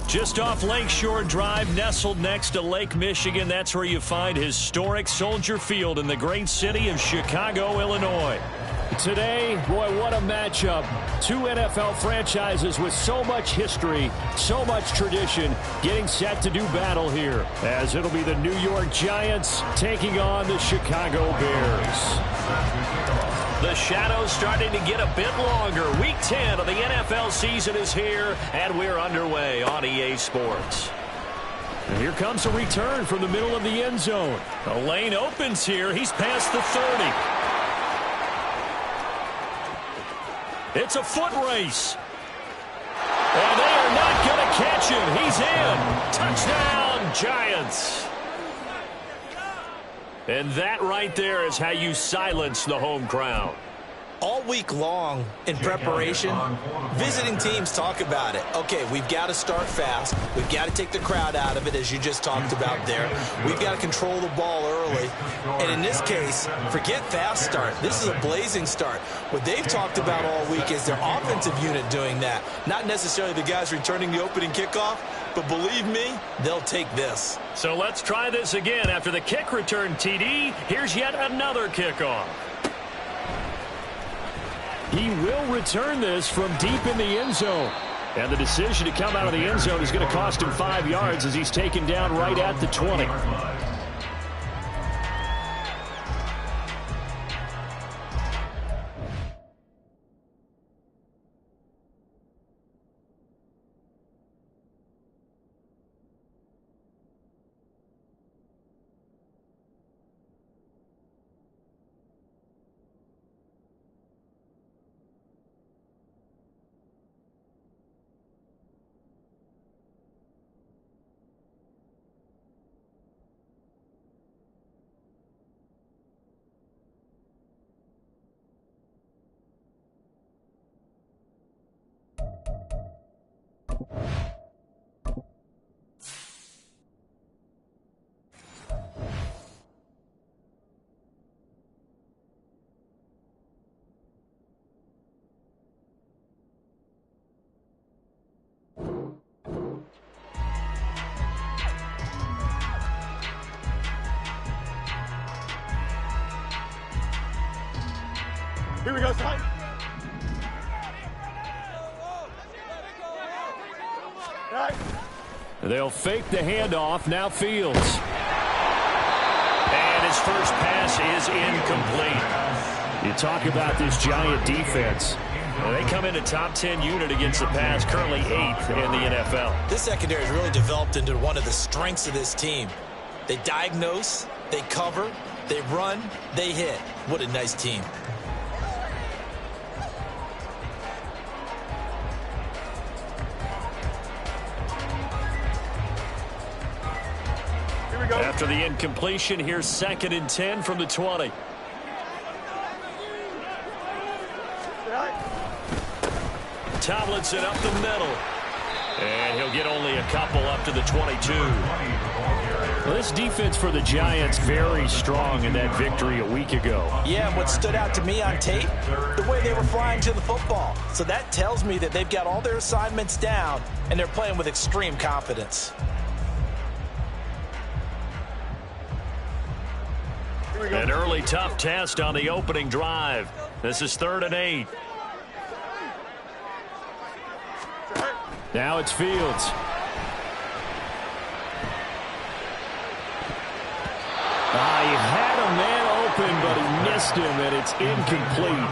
Just off Lakeshore Drive, nestled next to Lake Michigan, that's where you find historic Soldier Field in the great city of Chicago, Illinois. Today, boy, what a matchup. Two NFL franchises with so much history, so much tradition, getting set to do battle here, as it'll be the New York Giants taking on the Chicago Bears. The shadows starting to get a bit longer. Week 10 of the NFL season is here, and we're underway on EA Sports. And here comes a return from the middle of the end zone. The lane opens here. He's past the 30. It's a foot race. And they are not going to catch him. He's in. Touchdown, Giants. And that right there is how you silence the home crowd. All week long in preparation, visiting teams talk about it. Okay, we've got to start fast. We've got to take the crowd out of it, as you just talked about there. We've got to control the ball early. And in this case, forget fast start. This is a blazing start. What they've talked about all week is their offensive unit doing that. Not necessarily the guys returning the opening kickoff, but believe me, they'll take this. So let's try this again. After the kick return TD, here's yet another kickoff. He will return this from deep in the end zone. And the decision to come out of the end zone is going to cost him 5 yards as he's taken down right at the 20. Here we go, son. They'll fake the handoff. Now Fields. And his first pass is incomplete. You talk about this Giant defense. Well, they come in a top 10 unit against the pass, currently 8th in the NFL. This secondary has really developed into one of the strengths of this team. They diagnose, they cover, they run, they hit. What a nice team. After the incompletion, here's 2nd and 10 from the 20. Tomlinson up the middle. And he'll get only a couple up to the 22. Well, this defense for the Giants very strong in that victory a week ago. Yeah, and what stood out to me on tape, the way they were flying to the football. So that tells me that they've got all their assignments down, and they're playing with extreme confidence. An early tough test on the opening drive. This is 3rd and 8. Now it's Fields. He had a man open, but he missed him, and it's incomplete.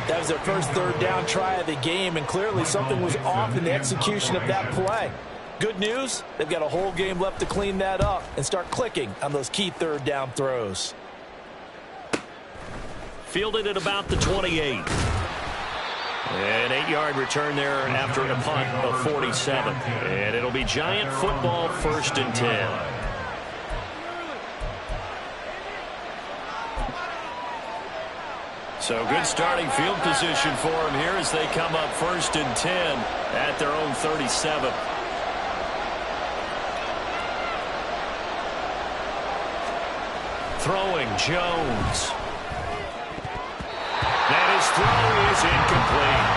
That was their first 3rd down try of the game, and clearly something was off in the execution of that play. Good news, they've got a whole game left to clean that up and start clicking on those key 3rd down throws. Fielded at about the 28. An 8-yard return there after a punt of 47. And it'll be Giant football, 1st and 10. So good starting field position for them here as they come up 1st and 10 at their own 37. Throwing Jones. And his throw is incomplete.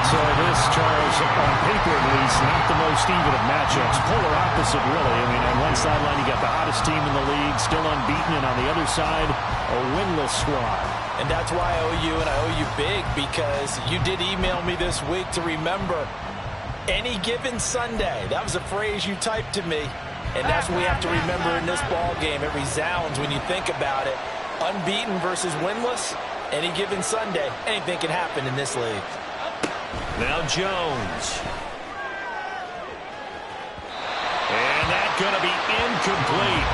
So this, Charles, on paper at least, not the most even of matchups. Polar opposite, really. I mean, on one sideline, you got the hottest team in the league, still unbeaten, and on the other side, a winless squad. And that's why I owe you, and I owe you big, because you did email me this week to remember any given Sunday. That was a phrase you typed to me, and that's what we have to remember in this ball game. It resounds when you think about it. Unbeaten versus winless, any given Sunday, anything can happen in this league. Now Jones. And that's going to be incomplete.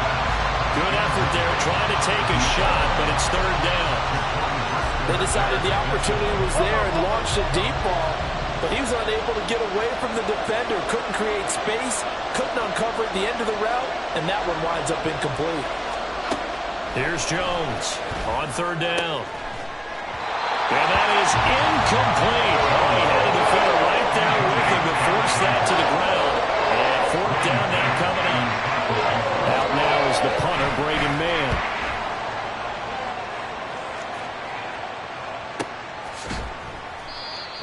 Good effort there, trying to take a shot, but it's third down. They decided the opportunity was there and launched a deep ball, but he was unable to get away from the defender, couldn't create space, couldn't uncover at the end of the route, and that one winds up incomplete. Here's Jones on third down. And that is incomplete. Oh, he had a defender right there with him to force that to the ground. And fourth down now coming up. Out now is the punter, Braden Mann.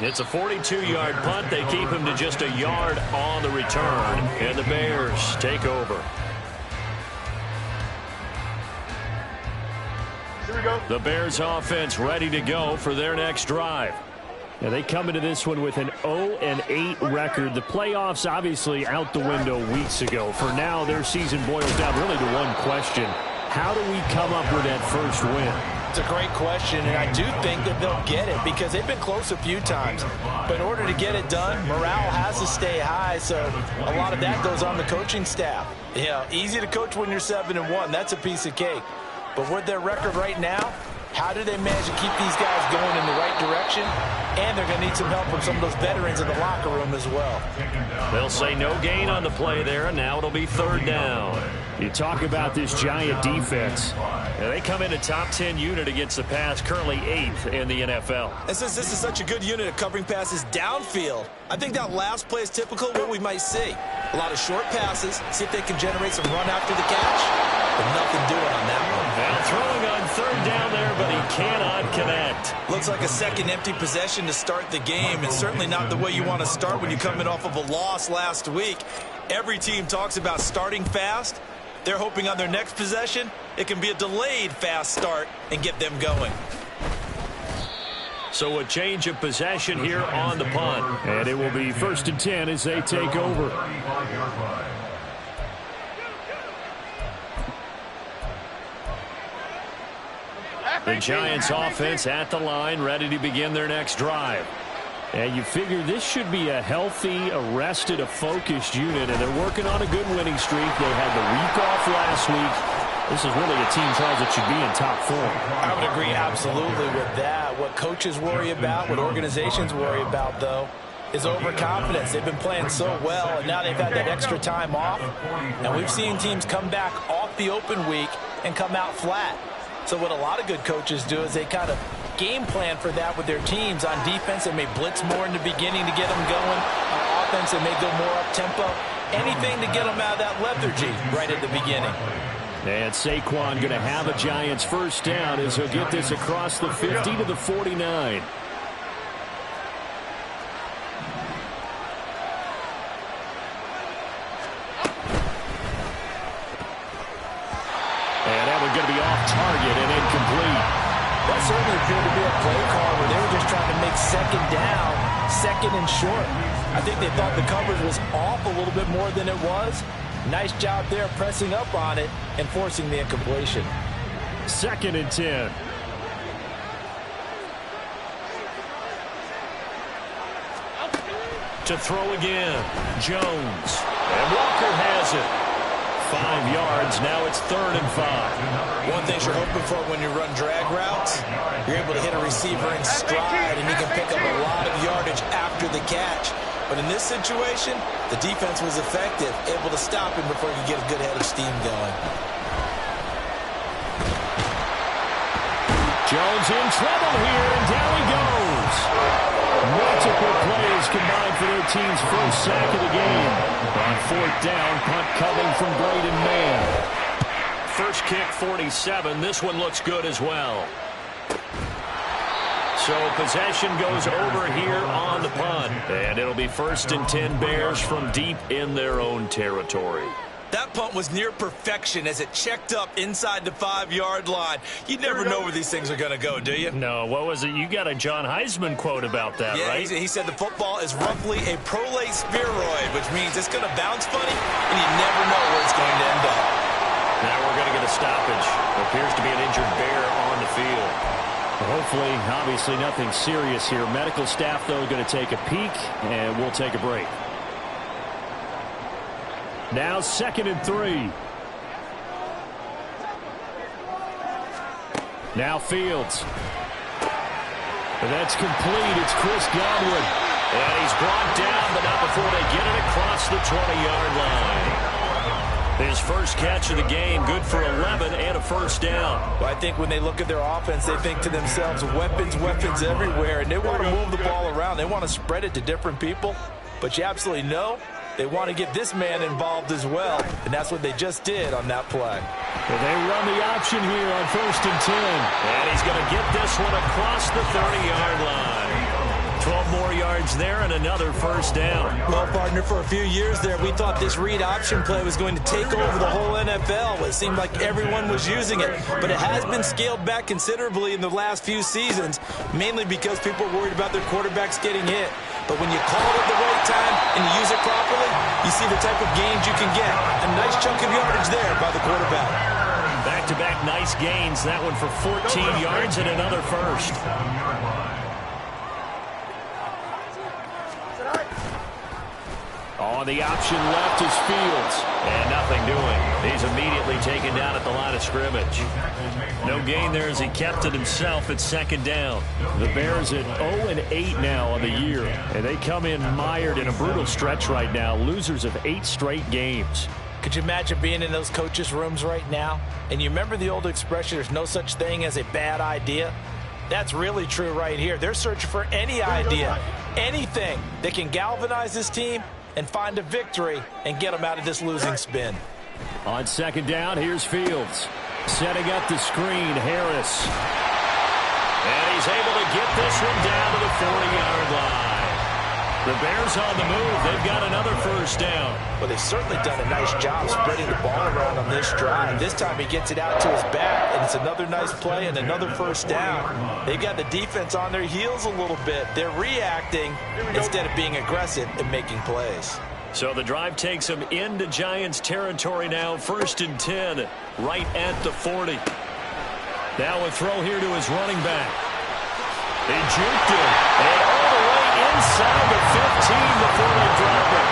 It's a 42-yard punt. They keep him to just a yard on the return. And the Bears take over. The Bears offense ready to go for their next drive. Now they come into this one with an 0-8 record. The playoffs obviously out the window weeks ago. For now, their season boils down really to one question. How do we come up with that first win? It's a great question, and I do think that they'll get it because they've been close a few times. But in order to get it done, morale has to stay high, so a lot of that goes on the coaching staff. You know, easy to coach when you're 7-1. That's a piece of cake. But with their record right now, how do they manage to keep these guys going in the right direction? And they're going to need some help from some of those veterans in the locker room as well. They'll say no gain on the play there, and now it'll be third down. You talk about this Giant defense. They come in a top 10 unit against the pass, currently 8th in the NFL. And since this is such a good unit of covering passes downfield, I think that last play is typical of what we might see. A lot of short passes, see if they can generate some run after the catch. But nothing doing on that one. Now throwing on third down there, but he cannot connect. Looks like a second empty possession to start the game, and certainly not the way you want to start when you come in off of a loss last week. Every team talks about starting fast. They're hoping on their next possession, it can be a delayed fast start and get them going. So a change of possession here on the punt. And it will be 1st and 10 as they take over. The Giants offense at the line, ready to begin their next drive. And you figure this should be a healthy, a rested, a focused unit, and they're working on a good winning streak. They had the week off last week. This is really a team, Charles, that should be in top form. I would agree absolutely with that. What coaches worry about, what organizations worry about, though, is overconfidence. They've been playing so well, and now they've had that extra time off. And we've seen teams come back off the open week and come out flat. So what a lot of good coaches do is they kind of game plan for that with their teams. On defense, they may blitz more in the beginning to get them going. On offense, they may go more up-tempo. Anything to get them out of that lethargy right at the beginning. And Saquon going to have a Giants first down as he'll get this across the 50 to the 49. And that one's going to be off target and incomplete. That certainly appeared to be a play call where they were just trying to make second down, second and short. I think they thought the coverage was off a little bit more than it was. Nice job there pressing up on it and forcing the incompletion. 2nd and 10. To throw again, Jones. And Walker has it. 5 yards, now it's 3rd and 5. One thing you're hoping for when you run drag routes, you're able to hit a receiver in stride, and he can pick up a lot of yardage after the catch. But in this situation, the defense was effective, able to stop him before he could get a good head of steam going. Jones in trouble here, and down he goes. Multiple plays combined for their team's first sack of the game. On 4th down, punt coming from Braden Mann. First kick, 47. This one looks good as well. So possession goes over here on the punt. And it'll be 1st and 10 Bears from deep in their own territory. That punt was near perfection as it checked up inside the 5-yard line. You never know where these things are going to go, do you? No, what was it? You got a John Heisman quote about that, yeah, right? He said the football is roughly a prolate spheroid, which means it's going to bounce funny, and you never know where it's going to end up. Now we're going to get a stoppage. There appears to be an injured Bear on the field. Well, hopefully, obviously nothing serious here. Medical staff, though, going to take a peek, and we'll take a break. Now 2nd and 3. Now Fields. And that's complete. It's Chris Godwin. And he's brought down, but not before they get it across the 20-yard line. His first catch of the game, good for 11 and a 1st down. Well, I think when they look at their offense, they think to themselves, weapons, weapons everywhere, and they want to move the ball around. They want to spread it to different people, but you absolutely know they want to get this man involved as well, and that's what they just did on that play. Well, they run the option here on 1st and 10. And he's going to get this one across the 30-yard line. 12 more yards there and another 1st down. Well, partner, for a few years there, we thought this read option play was going to take over the whole NFL. It seemed like everyone was using it, but it has been scaled back considerably in the last few seasons, mainly because people are worried about their quarterbacks getting hit. But when you call it at the right time and you use it properly, you see the type of gains you can get. A nice chunk of yardage there by the quarterback. Back-to-back nice gains. That one for 14 yards and another 1st. On the option left is Fields. And nothing doing. He's immediately taken down at the line of scrimmage. No gain there as he kept it himself at 2nd down. The Bears at 0-8 now on the year. And they come in mired in a brutal stretch right now. Losers of 8 straight games. Could you imagine being in those coaches' rooms right now? And you remember the old expression, there's no such thing as a bad idea? That's really true right here. They're searching for any idea, anything that can galvanize this team and find a victory and get them out of this losing spin. On 2nd down, here's Fields. Setting up the screen, Harris. And he's able to get this one down to the 40-yard line. The Bears on the move. They've got another 1st down. Well, they've certainly done a nice job spreading the ball around on this drive. This time he gets it out to his back, and it's another nice play and another 1st down. They've got the defense on their heels a little bit. They're reacting instead of being aggressive and making plays. So the drive takes them into Giants territory now. 1st and 10, right at the 40. Now a throw here to his running back. They juked him, and all the way inside the 15 before they drop it.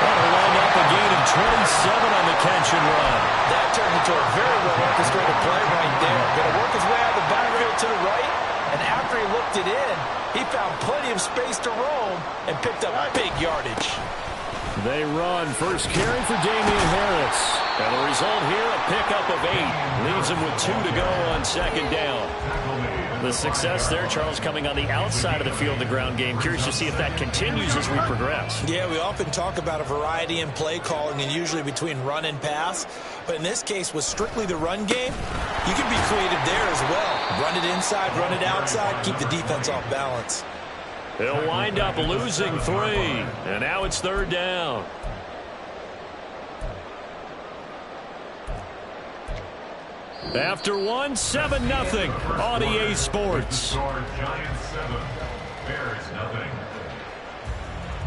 That'll wind up a gain of 27 on the catch and run. That turned into a very well-orchestrated play right there. Going to work his way out of the backfield to the right, and after he looked it in, he found plenty of space to roam and picked up big yardage. They run. First carry for Damian Harris. And the result here, a pickup of 8. Leaves him with 2 to go on 2nd down. The success there, Charles, coming on the outside of the field, the ground game. Curious to see if that continues as we progress. Yeah, we often talk about a variety in play calling and usually between run and pass. But in this case, with strictly the run game, you can be creative there as well. Run it inside, run it outside, keep the defense off balance. They'll wind up losing 3. And now it's 3rd down. After 1, 7-0 on EA Sports.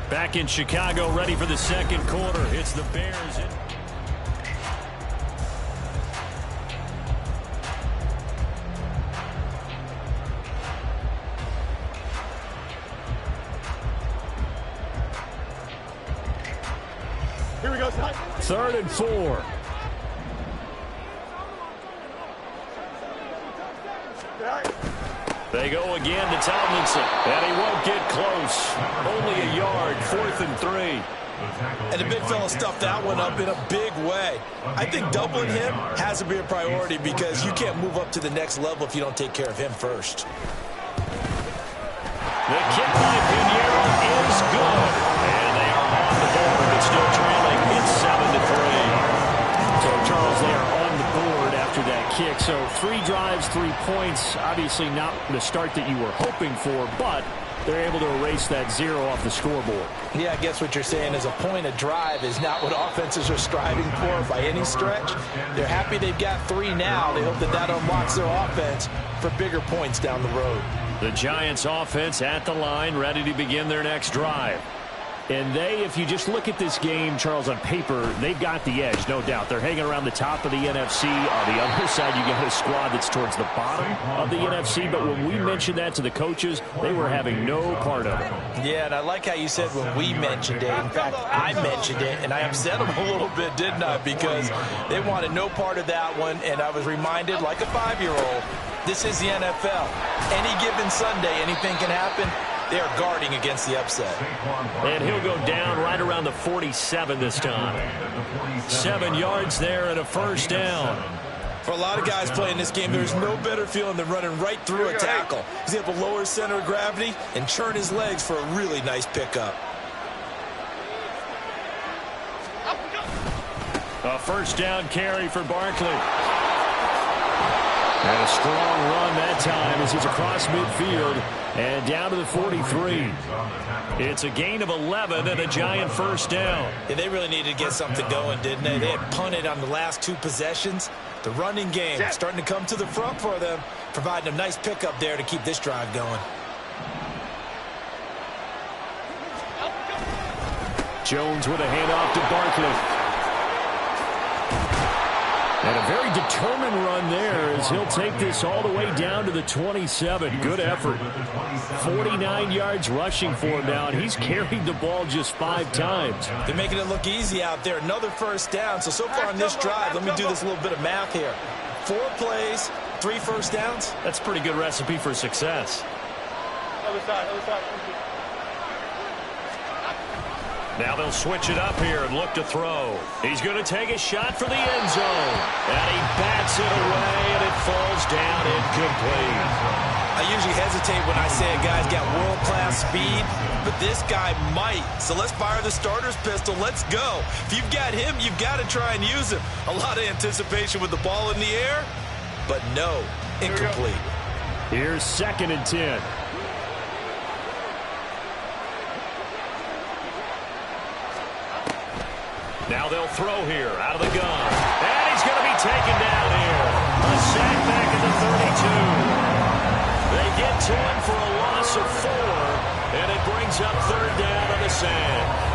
Back in Chicago, ready for the 2nd quarter. It's the Bears. Here we go, Ty. 3rd and 4. They go again to Tomlinson, and he won't get close. Only a yard, 4th and 3. And the big fella stuffed that one up in a big way. I think doubling him has to be a priority because you can't move up to the next level if you don't take care of him first. The kick by Pinheiro is good. And they are on the board, but still trailing. It's 7-3. So, Charles, they are on the board after that kick. So So 3 drives, 3 points. Obviously not the start that you were hoping for, but they're able to erase that 0 off the scoreboard. Yeah, I guess what you're saying is a point of drive is not what offenses are striving for by any stretch. They're happy they've got 3 now. They hope that that unlocks their offense for bigger points down the road. The Giants offense at the line, ready to begin their next drive. And if you just look at this game, Charles, on paper, they've got the edge, no doubt. They're hanging around the top of the NFC. On the other side, you got a squad that's towards the bottom of the NFC. But when we mentioned that to the coaches, they were having no part of it. Yeah, and I like how you said when we mentioned it. In fact, I mentioned it, and I upset them a little bit, didn't I? Because they wanted no part of that one, and I was reminded, like a 5-year-old, this is the NFL. Any given Sunday, anything can happen. They are guarding against the upset. And he'll go down right around the 47 this time. 7 yards there and a first down. For a lot of guys playing this game, there's no better feeling than running right through a tackle. He's able to lower his center of gravity and churn his legs for a really nice pickup. A first down carry for Barkley. And a strong run that time as he's across midfield and down to the 43. It's a gain of 11 and a Giant first down. Yeah, they really needed to get something going, didn't they? They had punted on the last 2 possessions. The running game starting to come to the front for them, providing a nice pickup there to keep this drive going. Jones with a handoff to Barkley. And a very determined run there as he'll take this all the way down to the 27. Good effort. 49 yards rushing for him now, and he's carried the ball just 5 times. They're making it look easy out there. Another first down. So far on this drive, let me do this little bit of math here. 4 plays, 3 first downs. That's a pretty good recipe for success. Other side, other side. Now they'll switch it up here and look to throw. He's going to take a shot for the end zone. And he bats it away, and it falls down incomplete. I usually hesitate when I say a guy's got world-class speed, but this guy might. So let's fire the starter's pistol. Let's go. If you've got him, you've got to try and use him. A lot of anticipation with the ball in the air, but no, incomplete. Here's 2nd and 10. Now they'll throw here out of the gun. And he's going to be taken down here. A sack back at the 32. They get to him for a loss of 4. And it brings up 3rd down on the sand.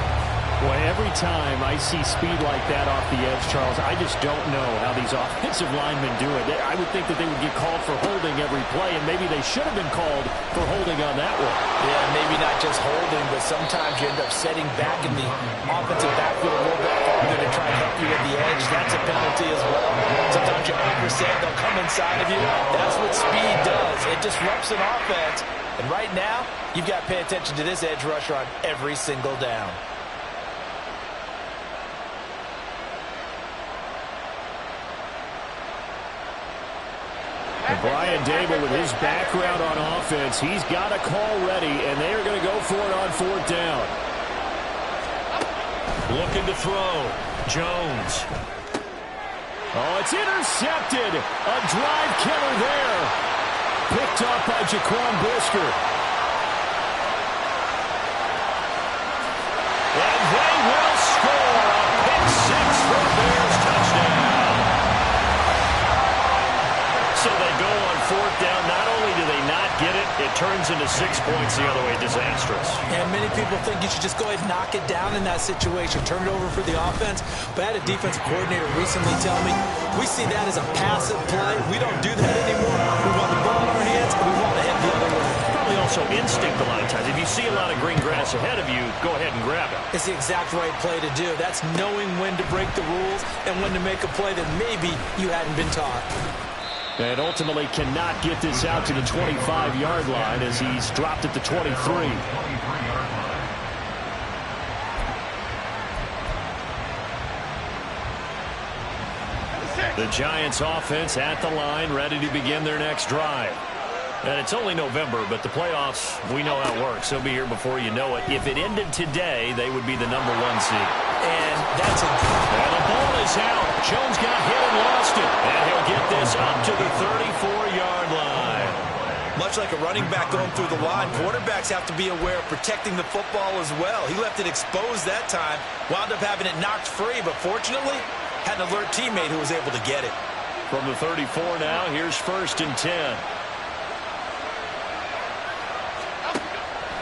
Boy, every time I see speed like that off the edge, Charles, I just don't know how these offensive linemen do it. I would think that they would get called for holding every play, and maybe they should have been called for holding on that one. Yeah, maybe not just holding, but sometimes you end up setting back in the offensive backfield a little bit farther to try and help you at the edge. That's a penalty as well. Sometimes you're overset, they'll come inside of you. That's what speed does. It disrupts an offense. And right now, you've got to pay attention to this edge rusher on every single down. And Brian Daboll, with his background on offense, he's got a call ready, and they are going to go for it on 4th down. Looking to throw. Jones. Oh, it's intercepted. A drive killer there. Picked up by Jaquan Brisker. And they will score a pick 6 for a Bears touchdown. So they go on 4th down. Not only do they not get it, it turns into 6 points the other way. Disastrous. And many people think you should just go ahead and knock it down in that situation. Turn it over for the offense. But I had a defensive coordinator recently tell me, we see that as a passive play. We don't do that anymore. We want the ball in our hands, and we want to head the other way. Probably also instinct a lot of times. If you see a lot of green grass ahead of you, go ahead and grab it. It's the exact right play to do. That's knowing when to break the rules and when to make a play that maybe you hadn't been taught. And ultimately cannot get this out to the 25-yard line as he's dropped at the 23. The Giants offense at the line, ready to begin their next drive. And it's only November, but the playoffs, we know how it works. They'll be here before you know it. If it ended today, they would be the #1 seed. And that's a... And the ball is out. Jones got hit and lost it. And he'll get this up to the 34-yard line. Much like a running back going through the line, quarterbacks have to be aware of protecting the football as well. He left it exposed that time, wound up having it knocked free, but fortunately had an alert teammate who was able to get it. From the 34 now, here's 1st and 10.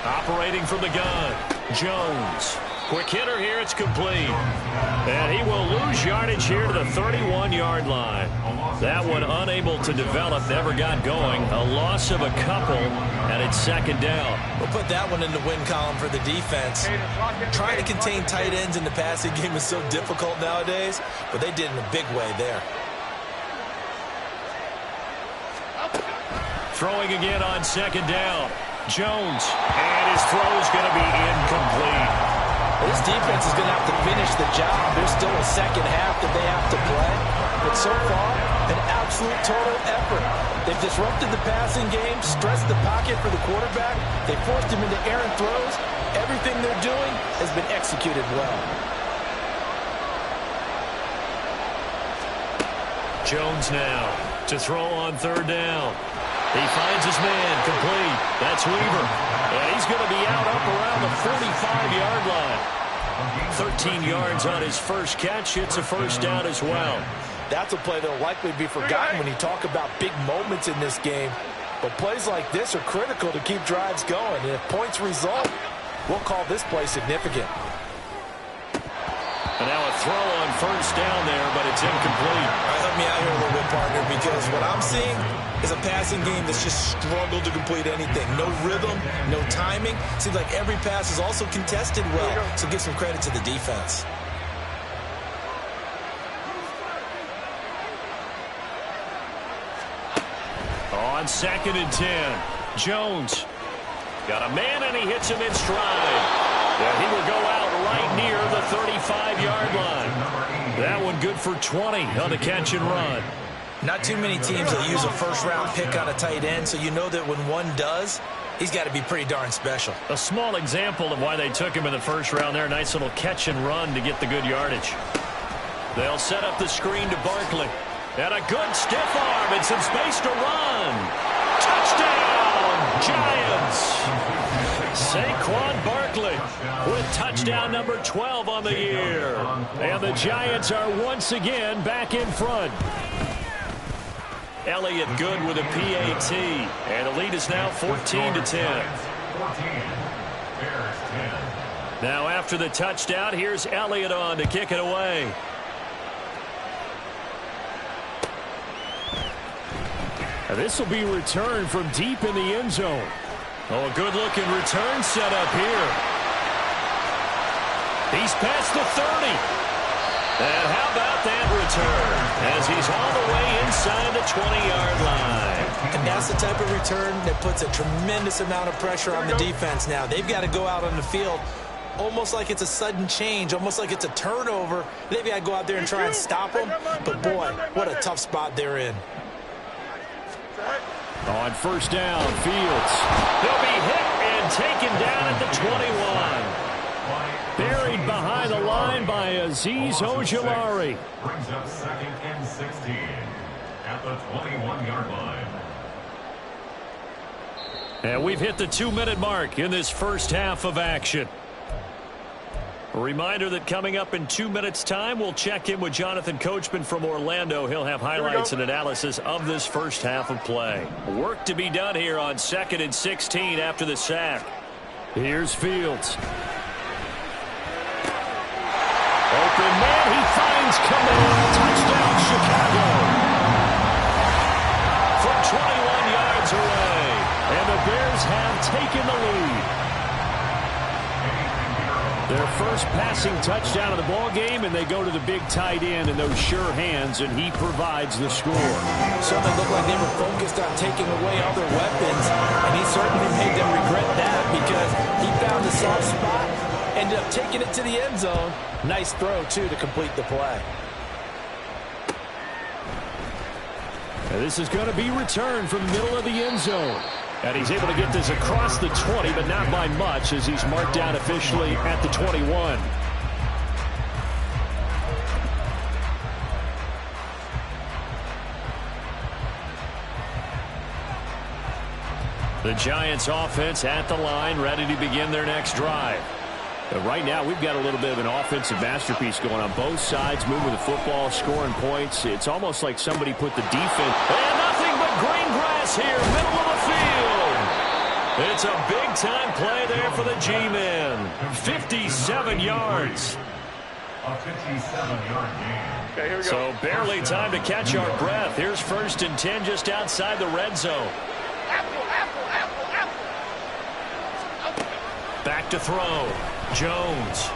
Operating from the gun, Jones. Quick hitter here, it's complete. And he will lose yardage here to the 31-yard line. That one unable to develop, never got going. A loss of a couple, and it's 2nd down. We'll put that one in the win column for the defense. Trying to contain tight ends in the passing game is so difficult nowadays, but they did in a big way there. Throwing again on 2nd down. Jones, and his throw's going to be incomplete. This defense is going to have to finish the job. There's still a second half that they have to play. But so far, an absolute total effort. They've disrupted the passing game, stressed the pocket for the quarterback. They forced him into errant throws. Everything they're doing has been executed well. Jones now to throw on 3rd down. He finds his man, complete. That's Weaver. And he's going to be out up around the 45-yard line. 13 yards on his first catch. It's a 1st down as well. That's a play that will likely be forgotten when you talk about big moments in this game. But plays like this are critical to keep drives going. And if points result, we'll call this play significant. And now a throw on 1st down there, but it's incomplete. All right, help me out here a little bit, partner, because what I'm seeing is a passing game that's just struggled to complete anything. No rhythm, no timing. Seems like every pass is also contested well, so give some credit to the defense. On 2nd and 10, Jones got a man, and he hits him in stride. And he will go out right near the 35-yard line. That one good for 20 on the catch and run. Not too many teams will use a first-round pick on a tight end, so you know that when one does, he's got to be pretty darn special. A small example of why they took him in the 1st round there. Nice little catch and run to get the good yardage. They'll set up the screen to Barkley. And a good stiff arm and some space to run. Touchdown, Giants! Saquon Barkley with touchdown number 12 on the year. And the Giants are once again back in front. Elliott good with a PAT. And the lead is now 14-10. Now after the touchdown, here's Elliott on to kick it away. This will be returned from deep in the end zone. Oh, a good-looking return set up here. He's past the 30. And how about that return? As he's all the way inside the 20-yard line. And that's the type of return that puts a tremendous amount of pressure on the defense now. They've got to go out on the field almost like it's a sudden change, almost like it's a turnover. They've got to go out there and try and stop them. But, boy, what a tough spot they're in. On 1st down, Fields. He'll be hit and taken down at the 21. Buried behind the line by Azeez Ojulari. Brings up 2nd and 16 at the 21-yard line. And we've hit the 2-minute mark in this first half of action. A reminder that coming up in 2 minutes' time, we'll check in with Jonathan Coachman from Orlando. He'll have highlights and analysis of this first half of play. Work to be done here on 2nd and 16 after the sack. Here's Fields. Open man, he finds command. Touchdown, Chicago. From 21 yards away. And the Bears have taken the lead. Their first passing touchdown of the ball game, and they go to the big tight end in those sure hands, and he provides the score. Certainly looked like they were focused on taking away other weapons, and he certainly made them regret that because he found a soft spot, ended up taking it to the end zone. Nice throw, too, to complete the play. And this is going to be returned from the middle of the end zone. And he's able to get this across the 20, but not by much as he's marked down officially at the 21. The Giants offense at the line, ready to begin their next drive. But right now, we've got a little bit of an offensive masterpiece going on both sides, moving the football, scoring points. It's almost like somebody put the defense. And nothing but green grass here, middle of the field. It's a big-time play there for the G-men. 57 yards. A 57-yard gain. Okay, here we go. So barely time to catch our breath. Here's 1st and 10 just outside the red zone. Back to throw. Jones.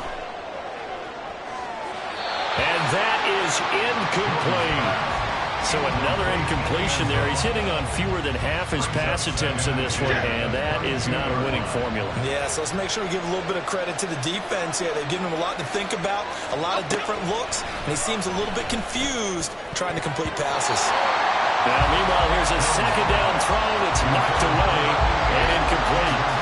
And that is incomplete. So another incompletion there. He's hitting on fewer than half his pass attempts in this one, and that is not a winning formula. Yeah, so let's make sure we give a little bit of credit to the defense here. They've given him a lot to think about, a lot of different looks, and he seems a little bit confused trying to complete passes. Now, meanwhile, here's a second down throw that's knocked away and incomplete.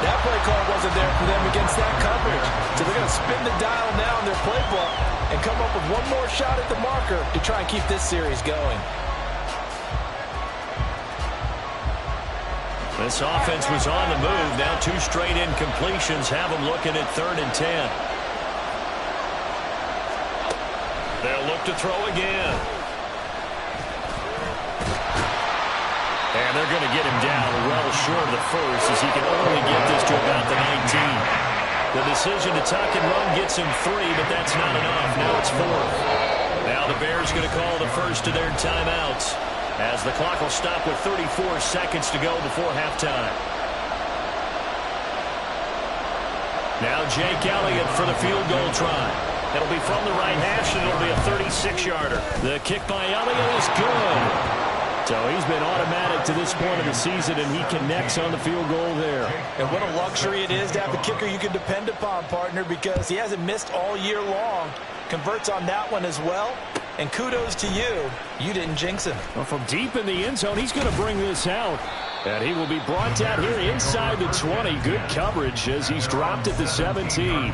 That play call wasn't there for them against that coverage. So they're going to spin the dial now in their playbook and come up with one more shot at the marker to try and keep this series going. This offense was on the move. Now 2 straight incompletions have them looking at 3rd and 10. They'll look to throw again. And they're going to get him down well short of the first as he can only get this to about the 19. The decision to tuck and run gets him 3, but that's not enough. Now it's 4th. Now the Bears going to call the first of their timeouts as the clock will stop with 34 seconds to go before halftime. Now Jake Elliott for the field goal try. It'll be from the right hash, and it'll be a 36-yarder. The kick by Elliott is good. So he's been automatic to this point of the season, and he connects on the field goal there. And what a luxury it is to have a kicker you can depend upon, partner, because he hasn't missed all year long. Converts on that one as well. And kudos to you. You didn't jinx him. Well, from deep in the end zone, he's going to bring this out. And he will be brought down here inside the 20. Good coverage as he's dropped at the 17.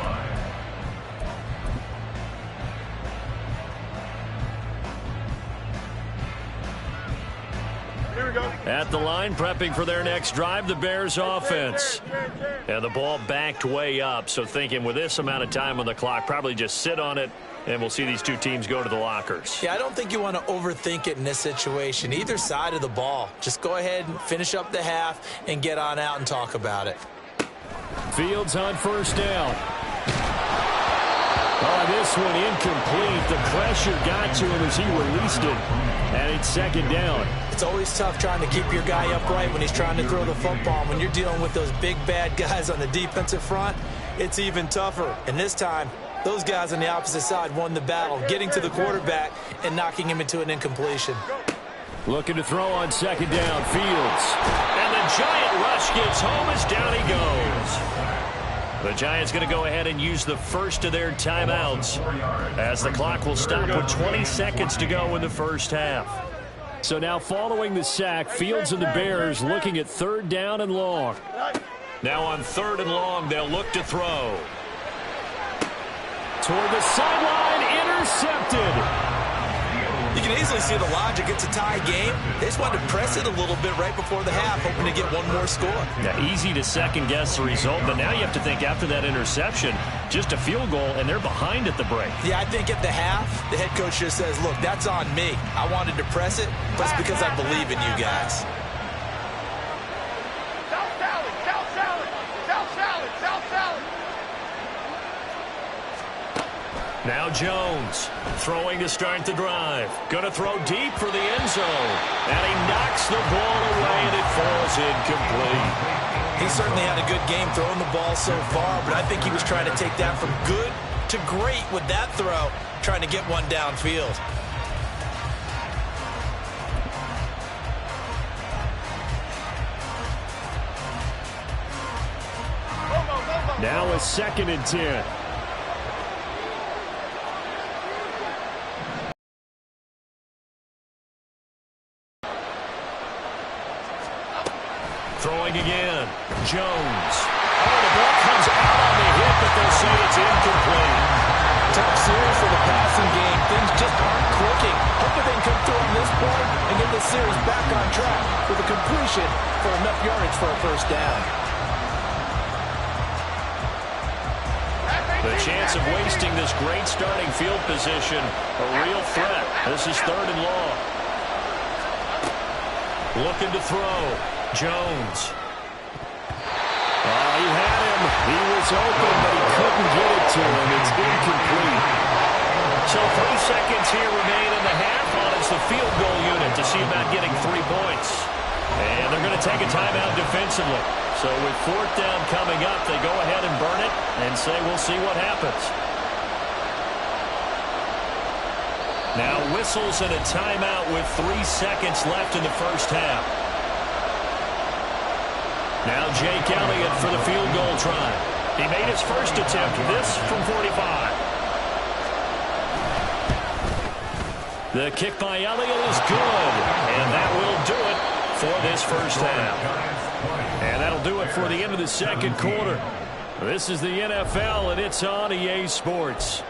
At the line, prepping for their next drive, the Bears offense. And the ball backed way up, so thinking with this amount of time on the clock, probably just sit on it, and we'll see these two teams go to the lockers. Yeah, I don't think you want to overthink it in this situation. Either side of the ball. Just go ahead and finish up the half and get on out and talk about it. Fields on 1st down. Oh, this one incomplete. The pressure got to him as he released it. And it's 2nd down. It's always tough trying to keep your guy upright when he's trying to throw the football. When you're dealing with those big, bad guys on the defensive front, it's even tougher. And this time, those guys on the opposite side won the battle, getting to the quarterback and knocking him into an incompletion. Looking to throw on 2nd down, Fields. And the giant rush gets home as down he goes. The Giants going to go ahead and use the first of their timeouts as the clock will stop with 20 seconds to go in the first half. So now following the sack, Fields and the Bears looking at 3rd down and long. Now on 3rd and long, they'll look to throw. Toward the sideline, intercepted. You can easily see the logic. It's a tie game. They just wanted to press it a little bit right before the half, hoping to get one more score. Yeah, easy to second-guess the result, but now you have to think after that interception, just a field goal, and they're behind at the break. Yeah, I think at the half, the head coach just says, look, that's on me. I wanted to press it, but it's because I believe in you guys. South salad, south salad, south salad, south salad. Now Jones throwing to start the drive. Going to throw deep for the end zone. And he knocks the ball away, and it falls incomplete. He certainly had a good game throwing the ball so far, but I think he was trying to take that from good to great with that throw, trying to get one downfield. Now a 2nd and 10. Throwing again. Jones. Oh, the ball comes out on the hit, but they'll say it's incomplete. Tough series for the passing game. Things just aren't clicking. Hopefully they can come through on this point and get this series back on track with a completion for enough yardage for a first down. The chance of wasting this great starting field position, a real threat. This is 3rd and long. Looking to throw. Jones. He had him. He was open, but he couldn't get it to him. It's incomplete. So 3 seconds here remain in the half on the field goal unit to see about getting 3 points. And they're going to take a timeout defensively. So with 4th down coming up, they go ahead and burn it and say we'll see what happens. Now whistles and a timeout with 3 seconds left in the first half. Now Jake Elliott for the field goal try. He made his first attempt, this from 45. The kick by Elliott is good, and that will do it for this first half. And that'll do it for the end of the second quarter. This is the NFL, and it's on EA Sports.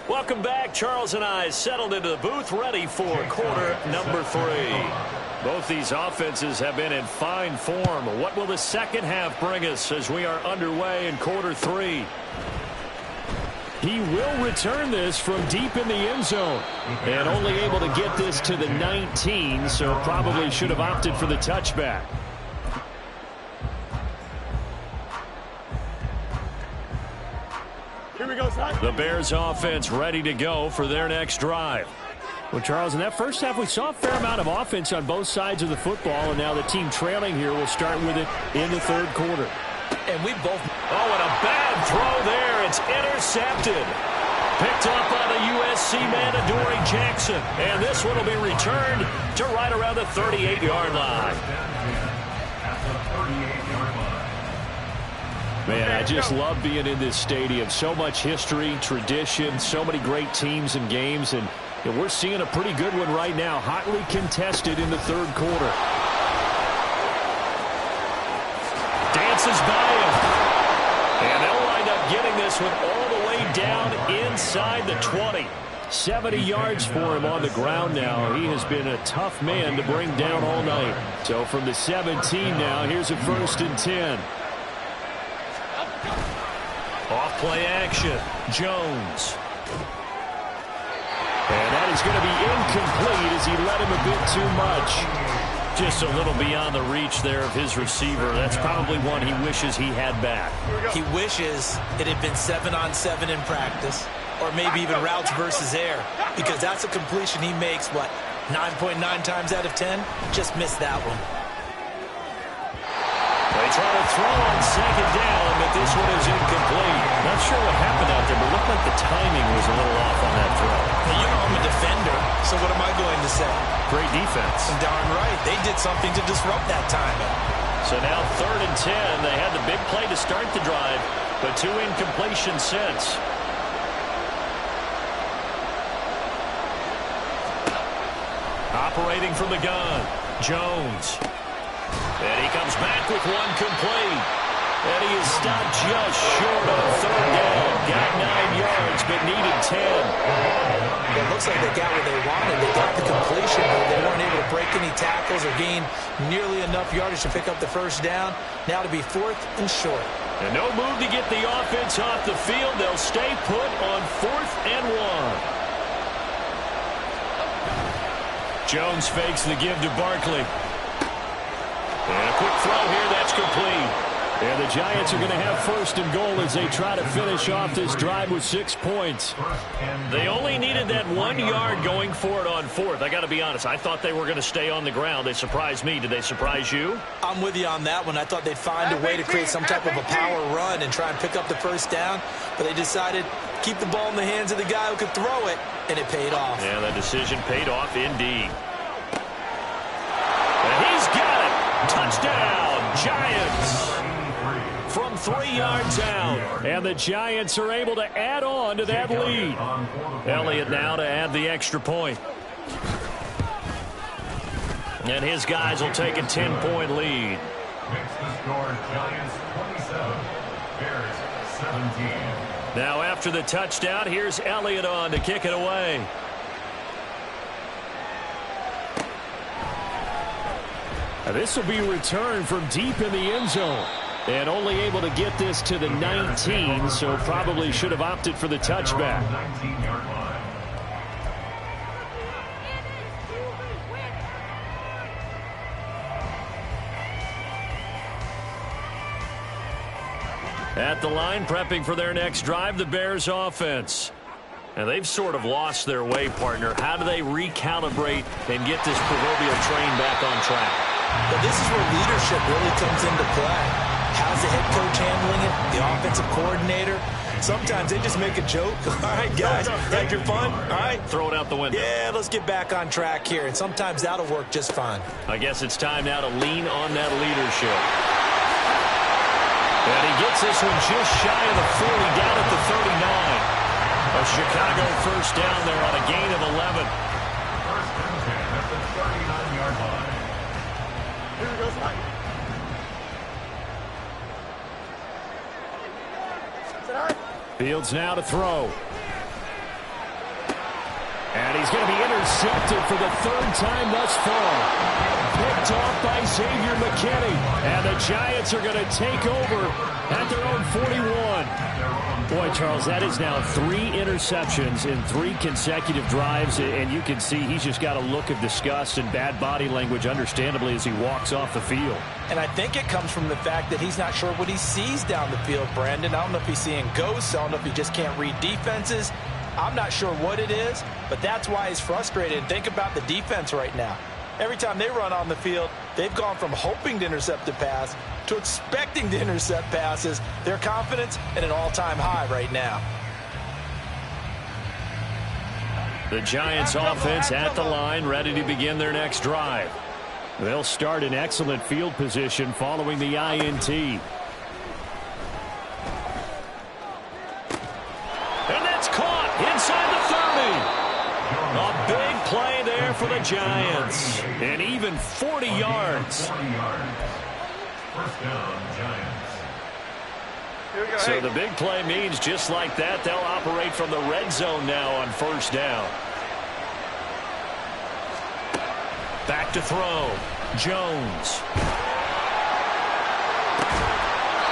Welcome back. Charles and I settled into the booth, ready for quarter number 3. Both these offenses have been in fine form. What will the second half bring us as we are underway in quarter 3? He will return this from deep in the end zone. And only able to get this to the 19, so probably should have opted for the touchback. The Bears offense ready to go for their next drive. Well, Charles, in that first half, we saw a fair amount of offense on both sides of the football, and now the team trailing here will start with it in the third quarter. And we both... Oh, and a bad throw there. It's intercepted. Picked up by the USC man, Adoree Jackson. And this one will be returned to right around the 38-yard line. Man, I just love being in this stadium. So much history, tradition, so many great teams and games. And we're seeing a pretty good one right now. Hotly contested in the third quarter. Dances by him. And they'll wind up getting this one all the way down inside the 20. 70 yards for him on the ground now. He has been a tough man to bring down all night. So from the 17 now, here's a 1st and 10. Off play action. Jones. And that is going to be incomplete as he let him a bit too much. Just a little beyond the reach there of his receiver. That's probably one he wishes he had back. He wishes it had been 7-on-7 in practice, or maybe even routes versus air, because that's a completion he makes, what, 9.9 times out of 10? Just missed that one. They try to throw on 2nd down, but this one is incomplete. Not sure what happened out there, but it looked like the timing was a little off on that throw. Now, you know I'm a defender, so what am I going to say? Great defense. Darn right. They did something to disrupt that timing. So now 3rd and 10. They had the big play to start the drive, but 2 incompletions since. Operating from the gun, Jones. And he comes back with one complete. And he is stopped just short on 3rd down. Got 9 yards, but needed 10. It looks like they got what they wanted. They got the completion, but they weren't able to break any tackles or gain nearly enough yardage to pick up the first down. Now to be 4th and short. And no move to get the offense off the field. They'll stay put on 4th and 1. Jones fakes the give to Barkley. And a quick throw here, that's complete. And the Giants are going to have 1st and goal as they try to finish off this drive with 6 points. They only needed that 1 yard going for it on 4th. I got to be honest, I thought they were going to stay on the ground. They surprised me. Did they surprise you? I'm with you on that one. I thought they'd find a way to create some type of a power run and try and pick up the first down, but they decided keep the ball in the hands of the guy who could throw it, and it paid off. Yeah, that decision paid off indeed. And he's got it. Touchdown, Giants. From 3 yards out. And the Giants are able to add on to that lead. Elliott now to add the extra point. And his guys will take a 10-point lead. Makes the score Giants 27, Bears 17. Now after the touchdown, here's Elliott on to kick it away. This will be returned from deep in the end zone. And only able to get this to the 19, so probably should have opted for the touchback. 19-yard line. At the line, prepping for their next drive, the Bears offense. And they've sort of lost their way, partner. How do they recalibrate and get this proverbial train back on track? But this is where leadership really comes into play. How's the head coach handling it? The offensive coordinator? Sometimes they just make a joke. All right, guys, had your fun? All right. Throw it out the window. Yeah, let's get back on track here. And sometimes that'll work just fine. I guess it's time now to lean on that leadership. And he gets this one just shy of the 40, down at the 39. A Chicago first down there on a gain of 11. First and 10 at the 39-yard line. Here we go, Mike. Fields now to throw. And he's going to be intercepted for the 3rd time thus far. Picked off by Xavier McKinney. And the Giants are going to take over at their own 41. Boy, Charles, that is now 3 interceptions in 3 consecutive drives. And you can see he's just got a look of disgust and bad body language, understandably, as he walks off the field. And I think it comes from the fact that he's not sure what he sees down the field, Brandon. I don't know if he's seeing ghosts. I don't know if he just can't read defenses. I'm not sure what it is, but that's why he's frustrated. And think about the defense right now. Every time they run on the field, they've gone from hoping to intercept a pass to expecting to intercept passes. Their confidence at an all-time high right now. The Giants offense at the line, ready to begin their next drive. They'll start in excellent field position following the INT. And that's caught inside the 30. A big play there for the Giants. And even 40 yards. 40 yards. First down, Giants. Here we go. So the big play means just like that, they'll operate from the red zone now on first down. Back to throw. Jones.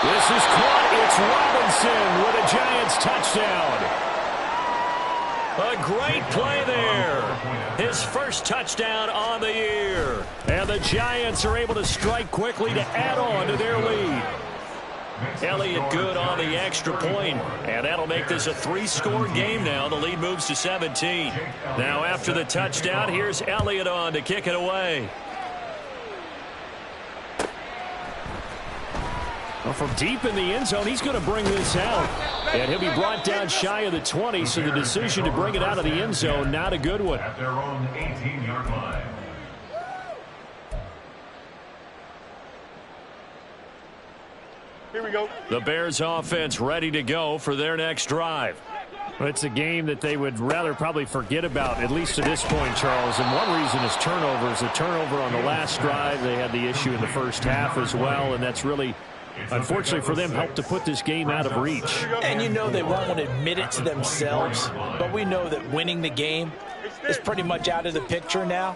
This is caught. It's Robinson with a Giants touchdown. A great play there. His first touchdown on the year. And the Giants are able to strike quickly to add on to their lead. Elliott good on the extra point, and that'll make this a 3-score game now. The lead moves to 17. Now after the touchdown, here's Elliott on to kick it away. Well, from deep in the end zone, he's going to bring this out. And he'll be brought down shy of the 20, so the decision to bring it out of the end zone, not a good one. At their own 18-yard line. Here we go. The Bears offense ready to go for their next drive. It's a game that they would rather probably forget about, at least to this point, Charles. And one reason is turnovers. The turnover on the last drive, they had the issue in the first half as well, and that's really, unfortunately for them, helped to put this game out of reach. And you know they won't want to admit it to themselves, but we know that winning the game is pretty much out of the picture now.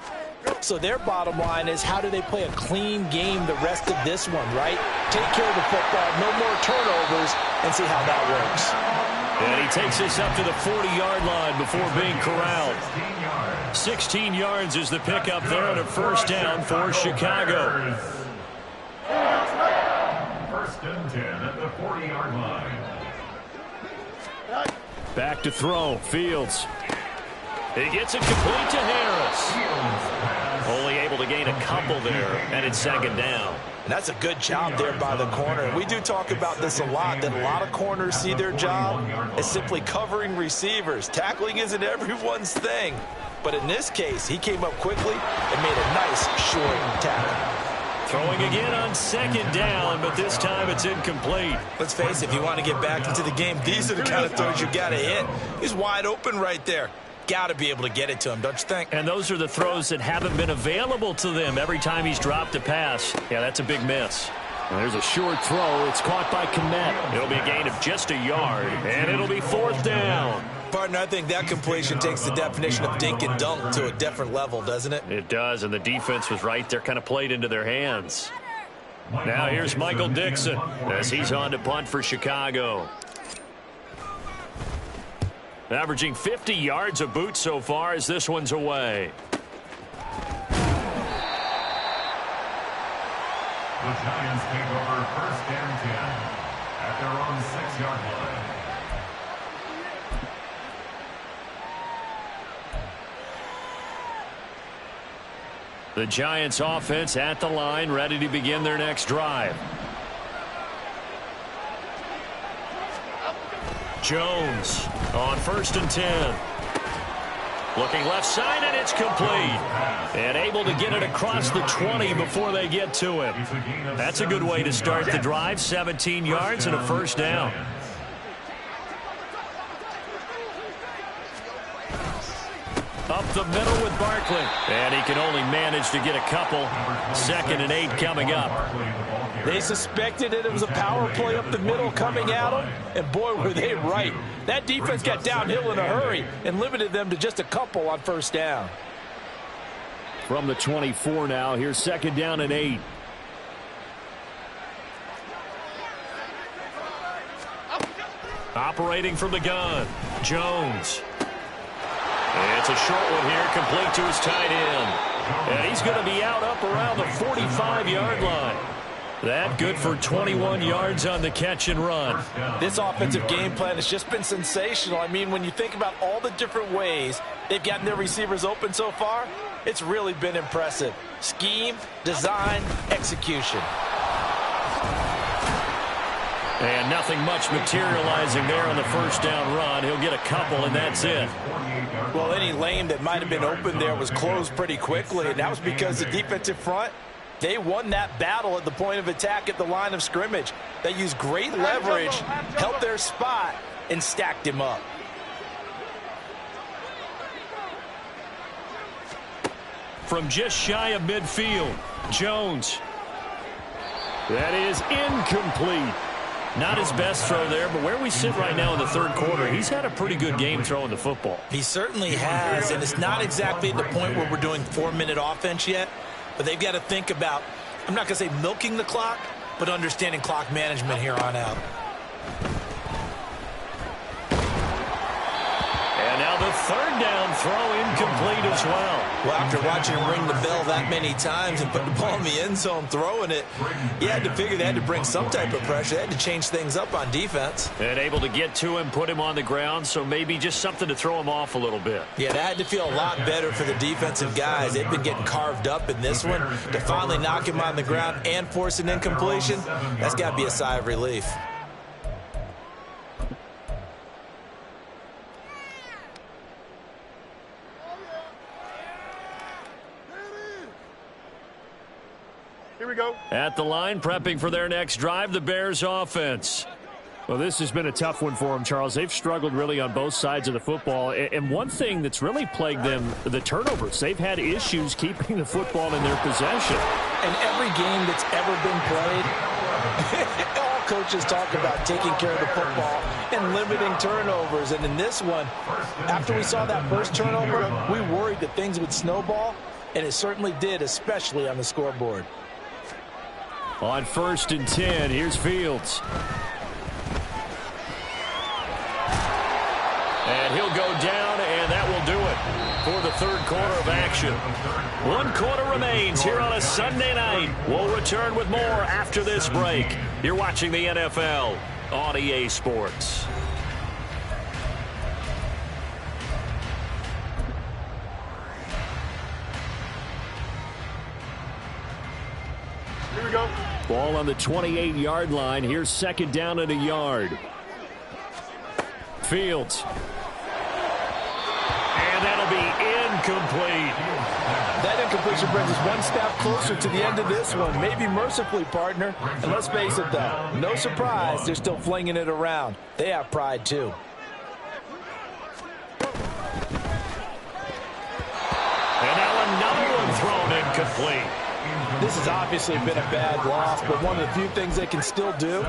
So their bottom line is, how do they play a clean game the rest of this one, right? Take care of the football, no more turnovers, and see how that works. And he takes this up to the 40-yard line before being corralled. 16 yards is the pickup there on a first down for Chicago. First and 10 at the 40-yard line. Back to throw. Fields. He gets it complete to Harris. Only able to gain a couple there, and it's second down. And that's a good job there by the corner. We do talk about this a lot, that a lot of corners see their job as simply covering receivers. Tackling isn't everyone's thing. But in this case, he came up quickly and made a nice short tackle. Throwing again on 2nd down, but this time it's incomplete. Let's face it, if you want to get back into the game, these are the kind of throws you got to hit. He's wide open right there. Got to be able to get it to him, don't you think? And those are the throws that haven't been available to them every time he's dropped a pass. Yeah, that's a big miss. And there's a short throw. It's caught by Kmet. It'll be a gain of just a yard, and it'll be 4th down. Partner, I think that completion takes the definition of dink and dunk to a different level, doesn't it? It does, and the defense was right there, kind of played into their hands. Now here's Michael Dixon as he's on to punt for Chicago. Averaging 50 yards a boot so far as this one's away. The Giants take over 1st and 10 at their own 6-yard line. The Giants offense at the line, ready to begin their next drive. Jones on 1st and 10. Looking left side, and it's complete. And able to get it across the 20 before they get to him. That's a good way to start the drive. 17 yards and a 1st down. Up the middle with Barkley. And he can only manage to get a couple. 2nd and 8 coming up. They suspected it was a power play up the middle coming at them, and boy, were they right. That defense got downhill in a hurry and limited them to just a couple on 1st down. From the 24 now, here's 2nd down and 8. Operating from the gun, Jones. It's a short one here, complete to his tight end. And he's going to be out up around the 45-yard line. That good for 21 yards on the catch and run. This offensive game plan has just been sensational. I mean, when you think about all the different ways they've gotten their receivers open so far, it's really been impressive. Scheme, design, execution. And nothing much materializing there on the 1st down run. He'll get a couple, and that's it. Well, any lane that might have been open there was closed pretty quickly, and that was because the defensive front, they won that battle at the point of attack at the line of scrimmage. They used great leverage, held their spot, and stacked him up. From just shy of midfield, Jones. That is incomplete. Not his best throw there, but where we sit right now in the 3rd quarter, he's had a pretty good game throwing the football. He certainly has, and it's not exactly at the point where we're doing 4-minute offense yet, but they've got to think about, I'm not going to say milking the clock, but understanding clock management here on out. And now the 3rd down throw incomplete as well. Well, after watching him ring the bell that many times and put the ball in the end zone throwing it, you had to figure they had to bring some type of pressure. They had to change things up on defense. And able to get to him, put him on the ground, so maybe just something to throw him off a little bit. Yeah, that had to feel a lot better for the defensive guys. They've been getting carved up in this one. To finally knock him on the ground and force an incompletion, that's got to be a sigh of relief. Here we go. At the line, prepping for their next drive, the Bears offense. Well, this has been a tough one for them, Charles. They've struggled really on both sides of the football. And one thing that's really plagued them, the turnovers. They've had issues keeping the football in their possession. And every game that's ever been played, all coaches talk about taking care of the football and limiting turnovers. And in this one, after we saw that first turnover, we worried that things would snowball, and it certainly did, especially on the scoreboard. On 1st and 10, here's Fields. And he'll go down, and that will do it for the 3rd quarter of action. 1 quarter remains here on a Sunday night. We'll return with more after this break. You're watching the NFL on EA Sports. Here we go. Ball on the 28-yard line. Here's second down and a yard. Fields. And that'll be incomplete. That incompletion brings us one step closer to the end of this one. Maybe mercifully, partner. And let's face it, though, no surprise, they're still flinging it around. They have pride, too. And now another one thrown incomplete. This has obviously been a bad loss, but one of the few things they can still do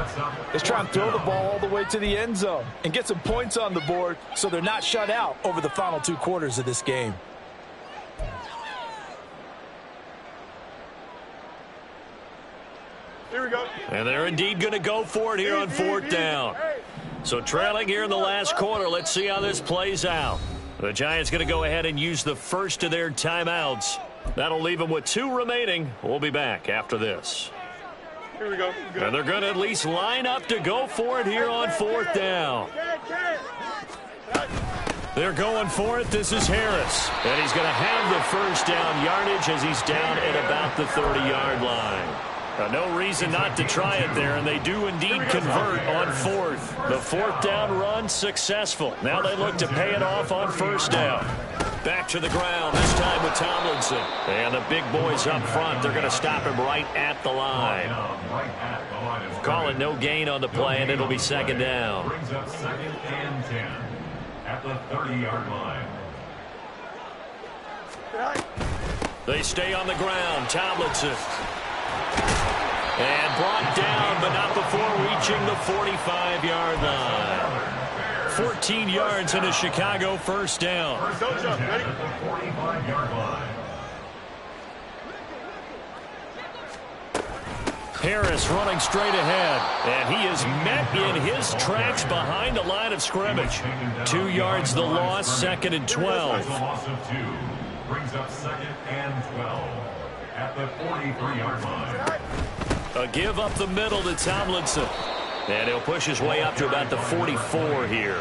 is try and throw the ball all the way to the end zone and get some points on the board so they're not shut out over the final 2 quarters of this game. Here we go. And they're indeed going to go for it here on 4th down. So trailing here in the last quarter. Let's see how this plays out. The Giants going to go ahead and use the first of their timeouts. That'll leave them with 2 remaining. We'll be back after this. Here we go. And they're going to at least line up to go for it here on 4th down. They're going for it. This is Harris. And he's going to have the first down yardage as he's down at about the 30-yard line. No reason not to try it there, and they do indeed convert on 4th. The 4th down run successful. Now they look to pay it off on 1st down. Back to the ground, this time with Tomlinson. And the big boys up front, they're going to stop him right at the line. Call it no gain on the play, and it'll be 2nd down. Brings up 2nd and 10 at the 30-yard line. They stay on the ground. Tomlinson. And brought down, but not before reaching the 45-yard line. 14 yards in a Chicago first down. Don't jump. Ready? 45-yard line. Harris running straight ahead. And he is met in his tracks behind the line of scrimmage. 2 yards the loss, 2nd and 12. Loss of 2 brings up 2nd and 12 at the 43-yard line. A give up the middle to Tomlinson. And he'll push his way up to about the 44 here.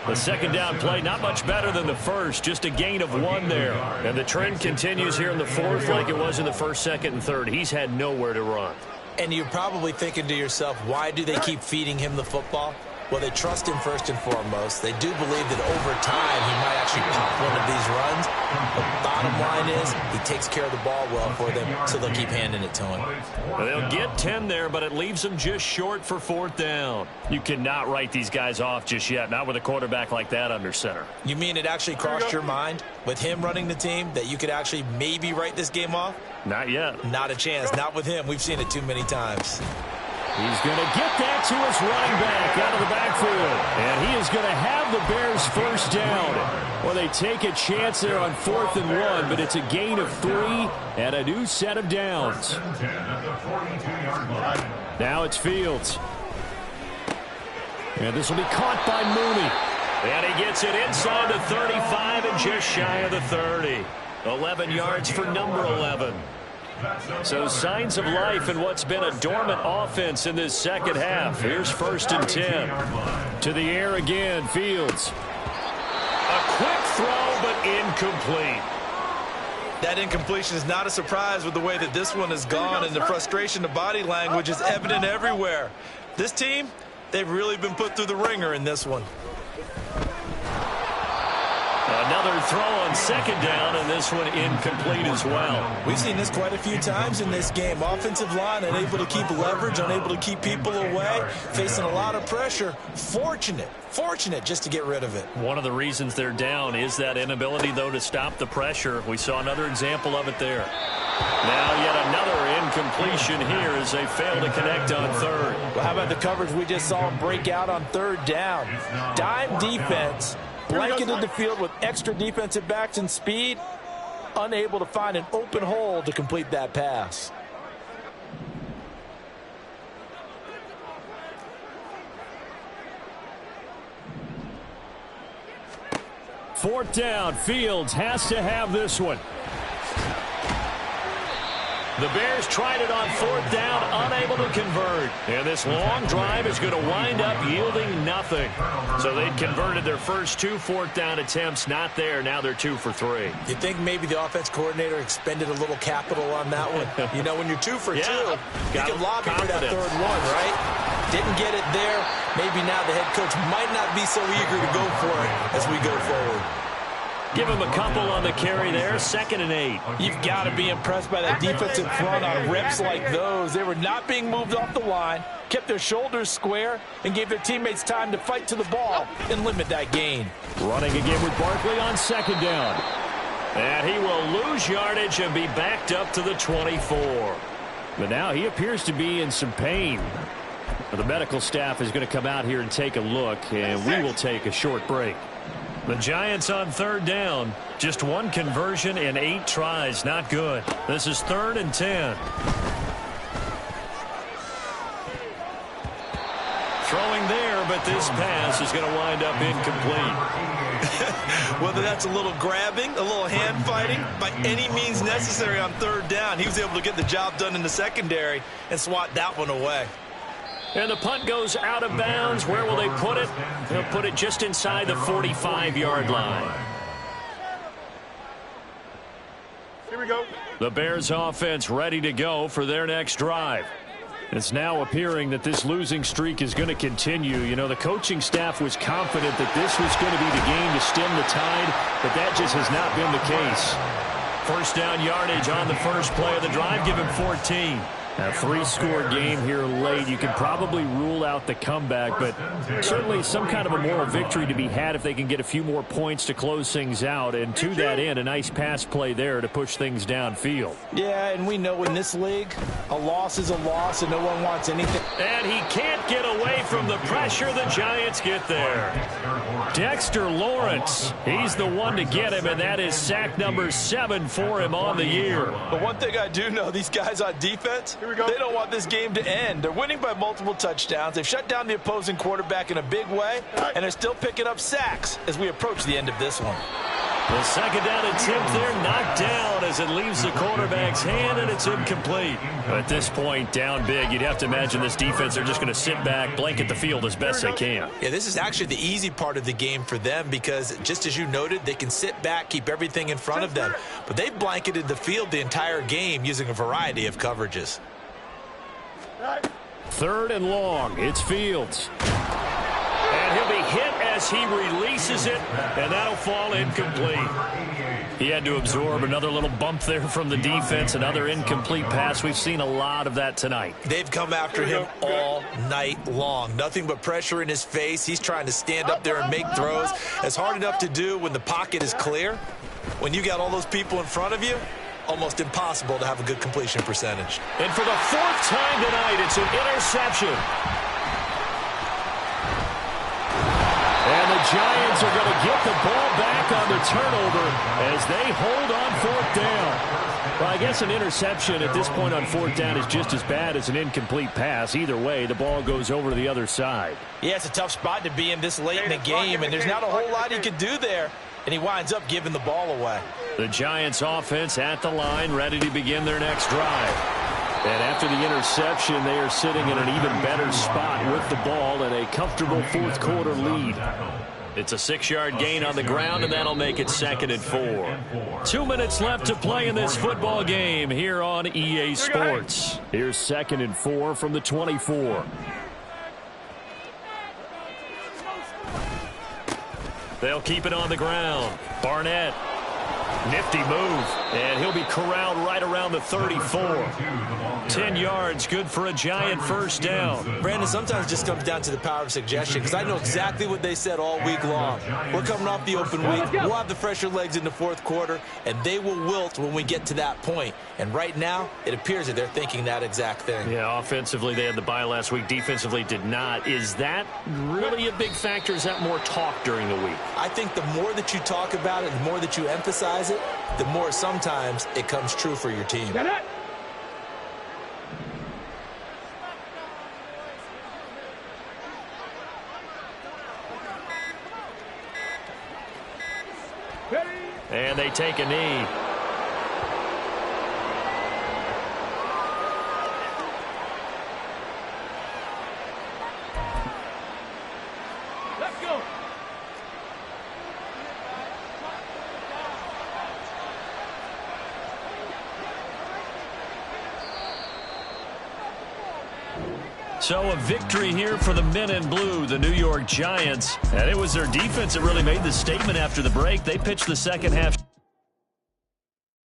The 2nd down play, not much better than the first, just a gain of 1 there. And the trend continues here in the 4th like it was in the 1st, 2nd, and 3rd. He's had nowhere to run. And you're probably thinking to yourself, why do they keep feeding him the football? Well, they trust him first and foremost. They do believe that over time he might actually pop one of these runs. The bottom line is he takes care of the ball well for them, so they'll keep handing it to him. Well, they'll get 10 there, but it leaves them just short for 4th down. You cannot write these guys off just yet, not with a quarterback like that under center. You mean it actually crossed your mind with him running the team that you could actually maybe write this game off? Not yet. Not a chance. Not with him. We've seen it too many times. He's going to get that to his running back out of the backfield. And he is going to have the Bears first down. Well, they take a chance there on 4th and 1, but it's a gain of 3 and a new set of downs. Now it's Fields. And this will be caught by Mooney. And he gets it inside the 35 and just shy of the 30. 11 yards for number 11. So signs of life in what's been a dormant offense in this 2nd half. Here's 1st and 10. To the air again, Fields. A quick throw, but incomplete. That incompletion is not a surprise with the way that this one has gone, and the frustration, the body language is evident everywhere. This team, they've really been put through the ringer in this one. Another throw on 2nd down, and this one incomplete as well. We've seen this quite a few times in this game. Offensive line unable to keep leverage, unable to keep people away, facing a lot of pressure. Fortunate just to get rid of it. One of the reasons they're down is that inability, though, to stop the pressure. We saw another example of it there. Now yet another incompletion here as they fail to connect on 3rd. Well, how about the coverage we just saw him break out on 3rd down? Dime defense. Blanketed the field with extra defensive backs and speed, unable to find an open hole to complete that pass. Fourth down, Fields has to have this one. The Bears tried it on 4th down, unable to convert. And this long drive is going to wind up yielding nothing. So they'd converted their first 2 4th down attempts. Not there. Now they're 2 for 3. You think maybe the offense coordinator expended a little capital on that one? You know, when you're 2 for 2, you can lobby for that 3rd one, right? Didn't get it there. Maybe now the head coach might not be so eager to go for it as we go forward. Give him a couple on the carry there. 2nd and 8. You've got to be impressed by that defensive front on reps like those. They were not being moved off the line, kept their shoulders square, and gave their teammates time to fight to the ball and limit that gain. Running again with Barkley on 2nd down. And he will lose yardage and be backed up to the 24. But now he appears to be in some pain. The medical staff is going to come out here and take a look, and we will take a short break. The Giants on 3rd down. Just 1 conversion in 8 tries. Not good. This is 3rd and 10. Throwing there, but this pass is going to wind up incomplete. Whether that's a little grabbing, a little hand fighting, by any means necessary on 3rd down, he was able to get the job done in the secondary and swat that one away. And the punt goes out of bounds. Where will they put it? They'll put it just inside the 45-yard line. Here we go. The Bears offense ready to go for their next drive. It's now appearing that this losing streak is going to continue. You know, the coaching staff was confident that this was going to be the game to stem the tide, but that just has not been the case. 1st down yardage on the first play of the drive. Give him 14. A 3-score game here late. You can probably rule out the comeback, but certainly some kind of a moral victory to be had if they can get a few more points to close things out. And to that end, a nice pass play there to push things downfield. Yeah, and we know in this league, a loss is a loss, and no one wants anything. And he can't get away from the pressure. The Giants get there. Dexter Lawrence, he's the one to get him, and that is sack number 7 for him on the year. But one thing I do know, these guys on defense, they don't want this game to end. They're winning by multiple touchdowns. They've shut down the opposing quarterback in a big way, and they're still picking up sacks as we approach the end of this one. The 2nd down attempt there knocked down as it leaves the quarterback's hand, and it's incomplete. At this point, down big, you'd have to imagine this defense, they're just going to sit back, blanket the field as best they can. Yeah, this is actually the easy part of the game for them because, just as you noted, they can sit back, keep everything in front of them. But they've blanketed the field the entire game using a variety of coverages. 3rd and long. It's Fields. And he'll be hit as he releases it, and that'll fall incomplete. He had to absorb another little bump there from the defense, another incomplete pass. We've seen a lot of that tonight. They've come after him all night long. Nothing but pressure in his face. He's trying to stand up there and make throws. It's hard enough to do when the pocket is clear. When you got all those people in front of you, almost impossible to have a good completion percentage. And for the 4th time tonight, it's an interception. And the Giants are going to get the ball back on the turnover as they hold on 4th down. Well, I guess an interception at this point on 4th down is just as bad as an incomplete pass. Either way, the ball goes over to the other side. Yeah, it's a tough spot to be in this late in the game, and there's not a whole lot he could do there, and he winds up giving the ball away. The Giants offense at the line, ready to begin their next drive. And after the interception, they are sitting in an even better spot with the ball and a comfortable 4th quarter lead. It's a 6-yard gain on the ground, and that'll make it 2nd and 4. 2 minutes left to play in this football game here on EA Sports. Here's 2nd and 4 from the 24. They'll keep it on the ground. Barnett. Nifty move, and he'll be corralled right around the 34. 10 yards, good for a Giant 1st down. Brandon, sometimes it just comes down to the power of suggestion, because I know exactly what they said all week long. We're coming off the open week. We'll have the fresher legs in the 4th quarter, and they will wilt when we get to that point. And right now, it appears that they're thinking that exact thing. Yeah, offensively, they had the bye last week. Defensively, did not. Is that really a big factor? Is that more talk during the week? I think the more that you talk about it, the more that you emphasize it, the more sometimes it comes true for your team. And they take a knee. So a victory here for the men in blue, the New York Giants. And it was their defense that really made the statement after the break. They pitched the second half.